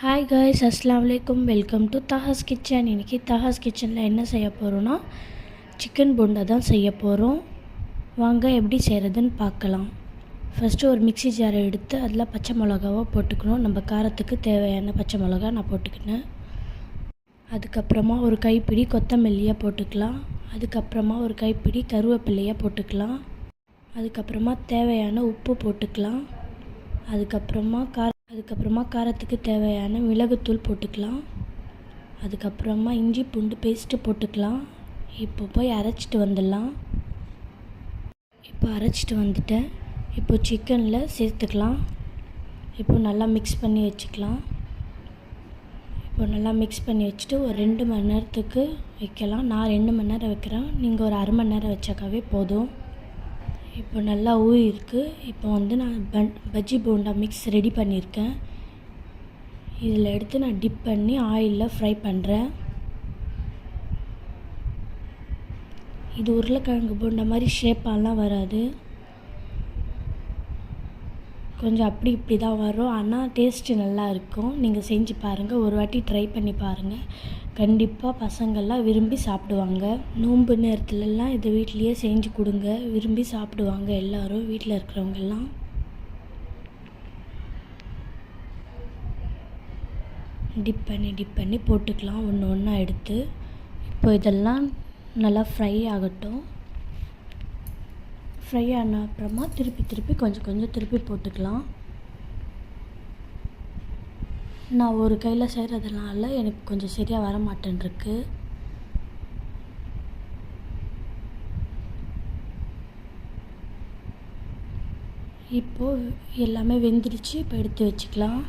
Hi guys, அஸ்ஸலாமு அலைக்கும். Welcome to Taha's kitchen. இன்றைக்கி தாஹாஸ் கிச்சனில் என்ன செய்ய போகிறோன்னா சிக்கன் போண்டா தான் செய்ய போகிறோம். வாங்க எப்படி செய்கிறதுன்னு பார்க்கலாம். ஃபஸ்ட்டு ஒரு மிக்ஸி ஜாரை எடுத்து அதில் பச்சை மிளகாவை போட்டுக்கணும். நம்ம காரத்துக்கு தேவையான பச்சை மிளகா நான் போட்டுக்கினேன். அதுக்கப்புறமா ஒரு கைப்பிடி கொத்தமல்லியை போட்டுக்கலாம். அதுக்கப்புறமா ஒரு கைப்பிடி கருவேப்பிலையை போட்டுக்கலாம். அதுக்கப்புறமா தேவையான உப்பு போட்டுக்கலாம். அதுக்கப்புறமா காரத்துக்கு தேவையான மிளகுத்தூள் போட்டுக்கலாம். அதுக்கப்புறமா இஞ்சி பூண்டு பேஸ்ட்டு போட்டுக்கலாம். இப்போ போய் அரைச்சிட்டு வந்துடலாம். இப்போ அரைச்சிட்டு வந்துட்டேன். இப்போ சிக்கனில் சேர்த்துக்கலாம். இப்போ நல்லா மிக்ஸ் பண்ணி வச்சுக்கலாம். இப்போ நல்லா மிக்ஸ் பண்ணி வச்சுட்டு ஒரு 2 மணி நேரத்துக்கு வைக்கலாம். நான் 2 மணி நேரம் வைக்கிறேன். நீங்கள் ஒரு அரை மணி நேரம் வச்சாக்காவே போதும். இப்போ நல்லா ஊறிருக்கு. இப்போ நான் பஜ்ஜி போண்டா மிக்ஸ் ரெடி பண்ணியிருக்கேன். இதில் எடுத்து நான் டிப் பண்ணி ஆயிலில் ஃப்ரை பண்ணுறேன். இது உருளைக்கிழங்கு போண்டா மாதிரி ஷேப்பாலாம் வராது, கொஞ்சம் அப்படி இப்படி தான் வரும். ஆனால் டேஸ்ட்டு நல்லா இருக்கும். நீங்கள் செஞ்சு பாருங்கள், ஒரு வாட்டி ட்ரை பண்ணி பாருங்கள். கண்டிப்பாக பசங்கள்லாம் விரும்பி சாப்பிடுவாங்க. நோன்பு நேரத்துலலாம் இதை வீட்லேயே செஞ்சு கொடுங்க, விரும்பி சாப்பிடுவாங்க எல்லோரும், வீட்டில் இருக்கிறவங்கெல்லாம். டிப் பண்ணி போட்டுக்கலாம் ஒன்று ஒன்றா எடுத்து. இப்போ இதெல்லாம் நல்லா ஃப்ரை ஆகட்டும். ஃப்ரை ஆன அப்புறமா திருப்பி கொஞ்சம் திருப்பி போட்டுக்கலாம். நான் ஒரு கையில் செய்கிறதுனால எனக்கு கொஞ்சம் சரியாக வர மாட்டேன்ருக்கு. இப்போது எல்லாமே வெந்துருச்சு. இப்போ எடுத்து வச்சுக்கலாம்.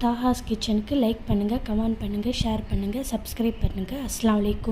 தாஹாஸ் கிச்சனுக்கு லைக் பண்ணுங்கள், கமெண்ட் பண்ணுங்கள், ஷேர் பண்ணுங்கள், சப்ஸ்கிரைப் பண்ணுங்கள். அஸ்ஸலாமு அலைக்கும்.